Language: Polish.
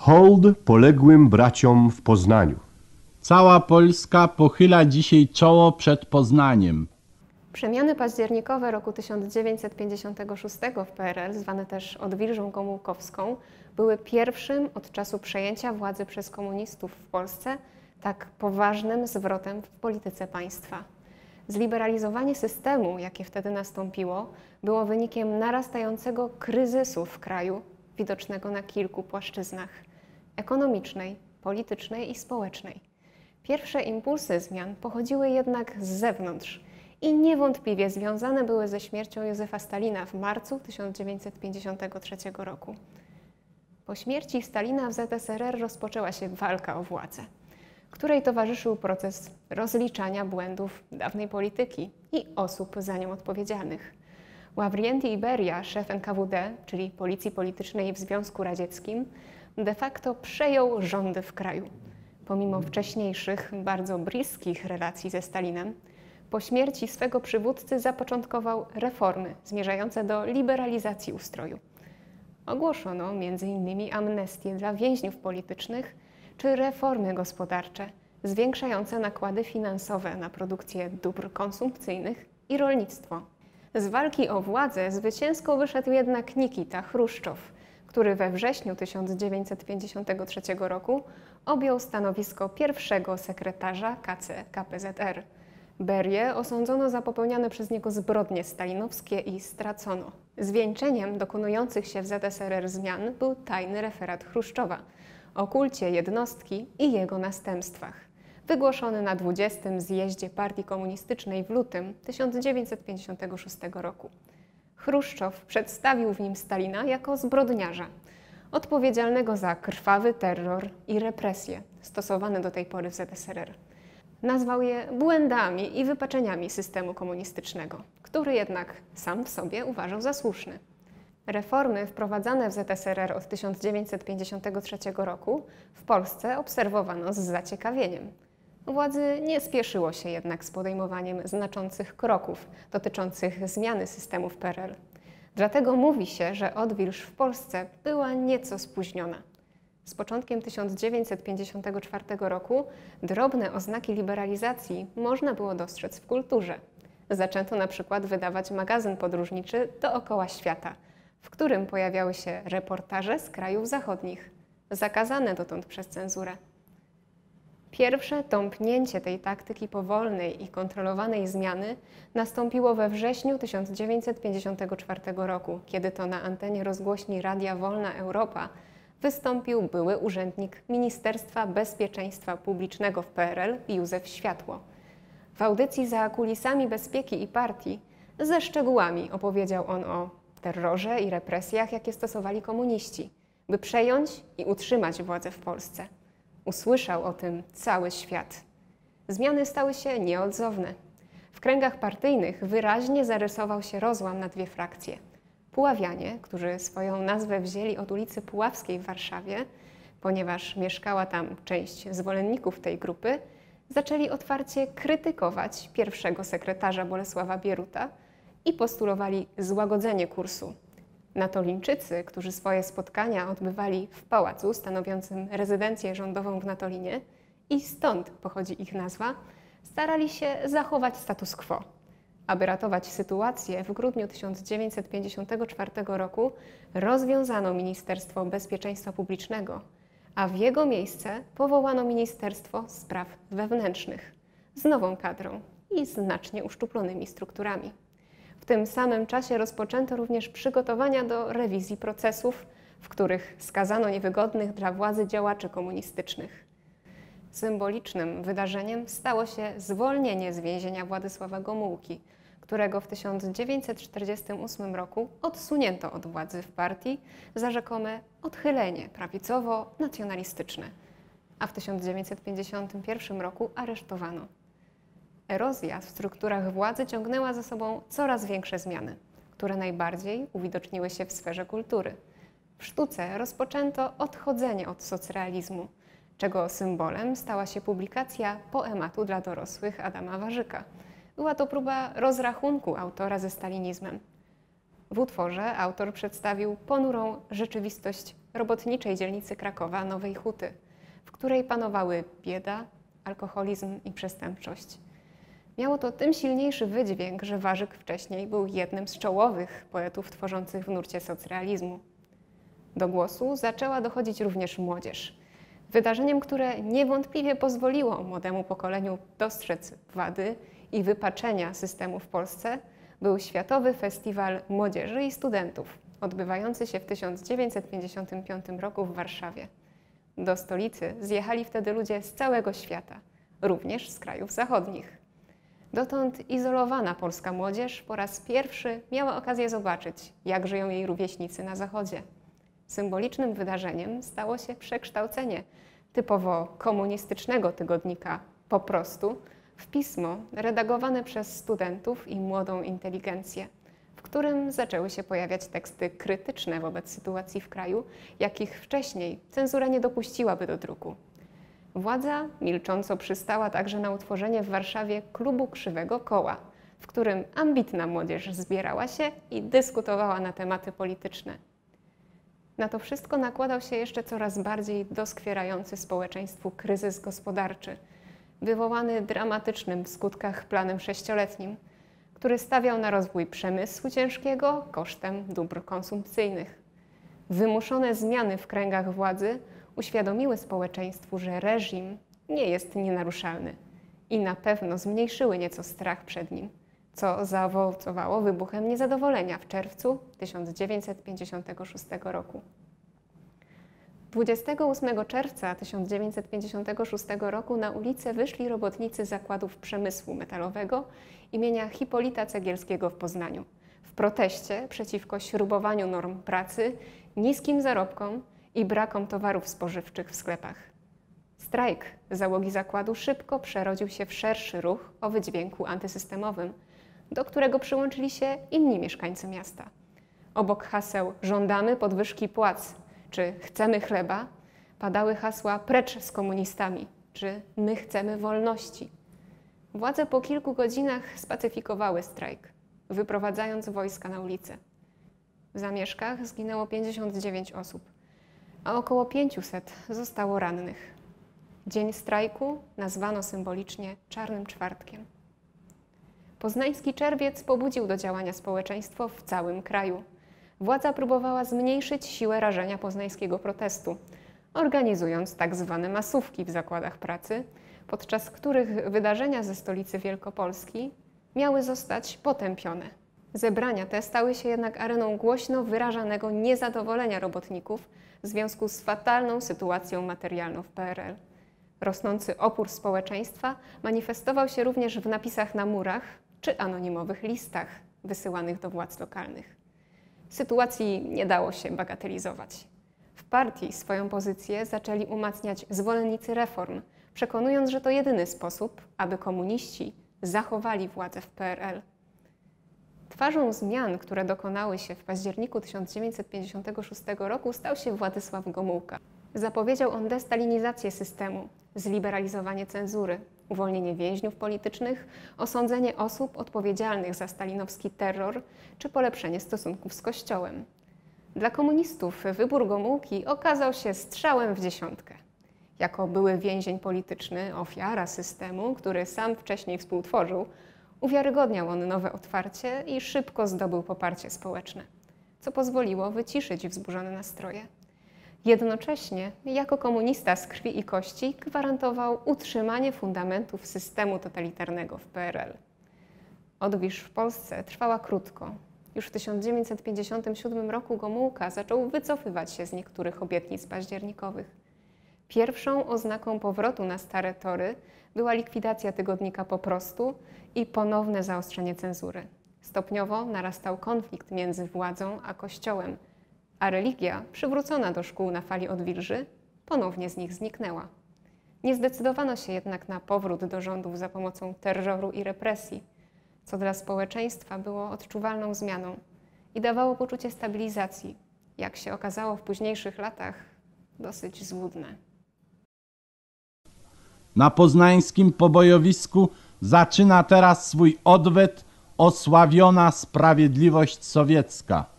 Hołd poległym braciom w Poznaniu. Cała Polska pochyla dzisiaj czoło przed Poznaniem. Przemiany październikowe roku 1956 w PRL, zwane też odwilżą gomułkowską, były pierwszym od czasu przejęcia władzy przez komunistów w Polsce tak poważnym zwrotem w polityce państwa. Zliberalizowanie systemu, jakie wtedy nastąpiło, było wynikiem narastającego kryzysu w kraju, widocznego na kilku płaszczyznach: ekonomicznej, politycznej i społecznej. Pierwsze impulsy zmian pochodziły jednak z zewnątrz i niewątpliwie związane były ze śmiercią Józefa Stalina w marcu 1953 roku. Po śmierci Stalina w ZSRR rozpoczęła się walka o władzę, której towarzyszył proces rozliczania błędów dawnej polityki i osób za nią odpowiedzialnych. Ławrienti Beria, szef NKWD, czyli Policji Politycznej w Związku Radzieckim, de facto przejął rządy w kraju. Pomimo wcześniejszych, bardzo bliskich relacji ze Stalinem, po śmierci swego przywódcy zapoczątkował reformy zmierzające do liberalizacji ustroju. Ogłoszono m.in. amnestię dla więźniów politycznych czy reformy gospodarcze zwiększające nakłady finansowe na produkcję dóbr konsumpcyjnych i rolnictwo. Z walki o władzę zwycięsko wyszedł jednak Nikita Chruszczow, który we wrześniu 1953 roku objął stanowisko pierwszego sekretarza KC KPZR. Berię osądzono za popełniane przez niego zbrodnie stalinowskie i stracono. Zwieńczeniem dokonujących się w ZSRR zmian był tajny referat Chruszczowa o kulcie jednostki i jego następstwach, wygłoszony na 20. zjeździe Partii Komunistycznej w lutym 1956 roku. Chruszczow przedstawił w nim Stalina jako zbrodniarza, odpowiedzialnego za krwawy terror i represje stosowane do tej pory w ZSRR. Nazwał je błędami i wypaczeniami systemu komunistycznego, który jednak sam w sobie uważał za słuszny. Reformy wprowadzane w ZSRR od 1953 roku w Polsce obserwowano z zaciekawieniem. Władzy nie spieszyło się jednak z podejmowaniem znaczących kroków dotyczących zmiany systemu w PRL. Dlatego mówi się, że odwilż w Polsce była nieco spóźniona. Z początkiem 1954 roku drobne oznaki liberalizacji można było dostrzec w kulturze. Zaczęto na przykład wydawać magazyn podróżniczy Dookoła Świata, w którym pojawiały się reportaże z krajów zachodnich, zakazane dotąd przez cenzurę. Pierwsze tąpnięcie tej taktyki powolnej i kontrolowanej zmiany nastąpiło we wrześniu 1954 roku, kiedy to na antenie rozgłośni Radia Wolna Europa wystąpił były urzędnik Ministerstwa Bezpieczeństwa Publicznego w PRL Józef Światło. W audycji Za kulisami bezpieki i partii ze szczegółami opowiedział on o terrorze i represjach, jakie stosowali komuniści, by przejąć i utrzymać władzę w Polsce. Usłyszał o tym cały świat. Zmiany stały się nieodzowne. W kręgach partyjnych wyraźnie zarysował się rozłam na dwie frakcje. Puławianie, którzy swoją nazwę wzięli od ulicy Puławskiej w Warszawie, ponieważ mieszkała tam część zwolenników tej grupy, zaczęli otwarcie krytykować pierwszego sekretarza Bolesława Bieruta i postulowali złagodzenie kursu. Natolińczycy, którzy swoje spotkania odbywali w pałacu stanowiącym rezydencję rządową w Natolinie i stąd pochodzi ich nazwa, starali się zachować status quo. Aby ratować sytuację, w grudniu 1954 roku rozwiązano Ministerstwo Bezpieczeństwa Publicznego, a w jego miejsce powołano Ministerstwo Spraw Wewnętrznych z nową kadrą i znacznie uszczuplonymi strukturami. W tym samym czasie rozpoczęto również przygotowania do rewizji procesów, w których skazano niewygodnych dla władzy działaczy komunistycznych. Symbolicznym wydarzeniem stało się zwolnienie z więzienia Władysława Gomułki, którego w 1948 roku odsunięto od władzy w partii za rzekome odchylenie prawicowo-nacjonalistyczne, a w 1951 roku aresztowano. Erozja w strukturach władzy ciągnęła za sobą coraz większe zmiany, które najbardziej uwidoczniły się w sferze kultury. W sztuce rozpoczęto odchodzenie od socrealizmu, czego symbolem stała się publikacja poematu dla dorosłych Adama Warzyka. Była to próba rozrachunku autora ze stalinizmem. W utworze autor przedstawił ponurą rzeczywistość robotniczej dzielnicy Krakowa, Nowej Huty, w której panowały bieda, alkoholizm i przestępczość. Miało to tym silniejszy wydźwięk, że Warzyk wcześniej był jednym z czołowych poetów tworzących w nurcie socrealizmu. Do głosu zaczęła dochodzić również młodzież. Wydarzeniem, które niewątpliwie pozwoliło młodemu pokoleniu dostrzec wady i wypaczenia systemu w Polsce, był Światowy Festiwal Młodzieży i Studentów, odbywający się w 1955 roku w Warszawie. Do stolicy zjechali wtedy ludzie z całego świata, również z krajów zachodnich. Dotąd izolowana polska młodzież po raz pierwszy miała okazję zobaczyć, jak żyją jej rówieśnicy na Zachodzie. Symbolicznym wydarzeniem stało się przekształcenie typowo komunistycznego tygodnika Po prostu w pismo redagowane przez studentów i młodą inteligencję, w którym zaczęły się pojawiać teksty krytyczne wobec sytuacji w kraju, jakich wcześniej cenzura nie dopuściłaby do druku. Władza milcząco przystała także na utworzenie w Warszawie klubu Krzywego Koła, w którym ambitna młodzież zbierała się i dyskutowała na tematy polityczne. Na to wszystko nakładał się jeszcze coraz bardziej doskwierający społeczeństwu kryzys gospodarczy, wywołany dramatycznym w skutkach planem 6-letnim, który stawiał na rozwój przemysłu ciężkiego kosztem dóbr konsumpcyjnych. Wymuszone zmiany w kręgach władzy uświadomiły społeczeństwu, że reżim nie jest nienaruszalny i na pewno zmniejszyły nieco strach przed nim, co zaowocowało wybuchem niezadowolenia w czerwcu 1956 roku. 28 czerwca 1956 roku na ulicę wyszli robotnicy zakładów przemysłu metalowego imienia Hipolita Cegielskiego w Poznaniu w proteście przeciwko śrubowaniu norm pracy, niskim zarobkom i brakom towarów spożywczych w sklepach. Strajk załogi zakładu szybko przerodził się w szerszy ruch o wydźwięku antysystemowym, do którego przyłączyli się inni mieszkańcy miasta. Obok haseł „Żądamy podwyżki płac” czy „Chcemy chleba” padały hasła „Precz z komunistami” czy „My chcemy wolności”. Władze po kilku godzinach spacyfikowały strajk, wyprowadzając wojska na ulicę. W zamieszkach zginęło 59 osób, a około 500 zostało rannych. Dzień strajku nazwano symbolicznie Czarnym Czwartkiem. Poznański czerwiec pobudził do działania społeczeństwo w całym kraju. Władza próbowała zmniejszyć siłę rażenia poznańskiego protestu, organizując tak zwane masówki w zakładach pracy, podczas których wydarzenia ze stolicy Wielkopolski miały zostać potępione. Zebrania te stały się jednak areną głośno wyrażanego niezadowolenia robotników w związku z fatalną sytuacją materialną w PRL. Rosnący opór społeczeństwa manifestował się również w napisach na murach czy anonimowych listach wysyłanych do władz lokalnych. Sytuacji nie dało się bagatelizować. W partii swoją pozycję zaczęli umacniać zwolennicy reform, przekonując, że to jedyny sposób, aby komuniści zachowali władzę w PRL. Twarzą zmian, które dokonały się w październiku 1956 roku, stał się Władysław Gomułka. Zapowiedział on destalinizację systemu, zliberalizowanie cenzury, uwolnienie więźniów politycznych, osądzenie osób odpowiedzialnych za stalinowski terror czy polepszenie stosunków z Kościołem. Dla komunistów wybór Gomułki okazał się strzałem w dziesiątkę. Jako były więzień polityczny, ofiara systemu, który sam wcześniej współtworzył, uwiarygodniał on nowe otwarcie i szybko zdobył poparcie społeczne, co pozwoliło wyciszyć wzburzone nastroje. Jednocześnie, jako komunista z krwi i kości, gwarantował utrzymanie fundamentów systemu totalitarnego w PRL. Odwilż w Polsce trwała krótko. Już w 1957 roku Gomułka zaczął wycofywać się z niektórych obietnic październikowych. Pierwszą oznaką powrotu na stare tory była likwidacja tygodnika Po prostu i ponowne zaostrzenie cenzury. Stopniowo narastał konflikt między władzą a Kościołem, a religia, przywrócona do szkół na fali odwilży, ponownie z nich zniknęła. Nie zdecydowano się jednak na powrót do rządów za pomocą terroru i represji, co dla społeczeństwa było odczuwalną zmianą i dawało poczucie stabilizacji, jak się okazało w późniejszych latach, dosyć złudne. Na poznańskim pobojowisku zaczyna teraz swój odwet osławiona sprawiedliwość sowiecka.